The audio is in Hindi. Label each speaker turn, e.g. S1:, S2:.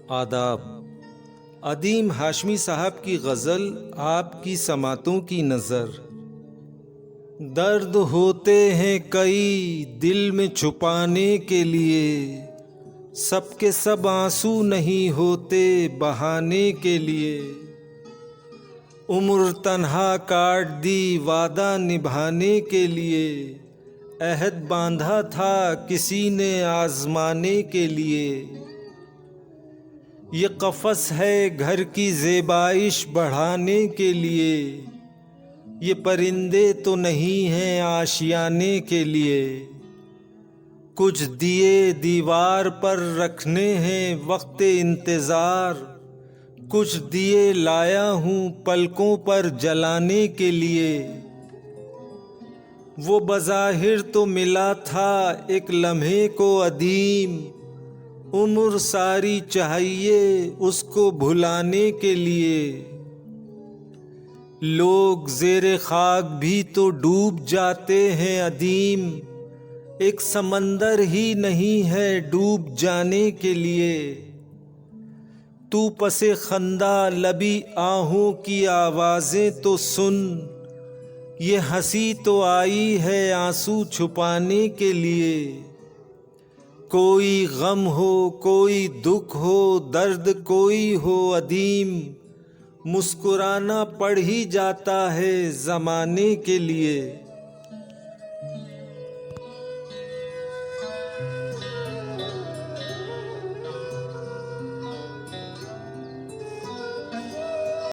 S1: आदाब। अदीम हाशमी साहब की गज़ल आपकी समातों की नज़र। दर्द होते हैं कई दिल में छुपाने के लिए, सबके सब आंसू नहीं होते बहाने के लिए। उम्र तन्हा काट दी वादा निभाने के लिए, अहद बांधा था किसी ने आजमाने के लिए। ये कफ़स है घर की ज़ेबाइश बढ़ाने के लिए, ये परिंदे तो नहीं हैं आशियाने के लिए। कुछ दिए दीवार पर रखने हैं वक्त इंतज़ार, कुछ दिए लाया हूँ पलकों पर जलाने के लिए। वो बज़ाहिर तो मिला था एक लम्हे को अदीम, उम्र सारी चाहिए उसको भुलाने के लिए। लोग ज़ेरे खाक भी तो डूब जाते हैं अदीम, एक समंदर ही नहीं है डूब जाने के लिए। तू पसे खंदा लबी आहों की आवाज़ें तो सुन, ये हंसी तो आई है आंसू छुपाने के लिए। कोई गम हो कोई दुख हो दर्द कोई हो अदीम, मुस्कुराना पड़ ही जाता है ज़माने के लिए।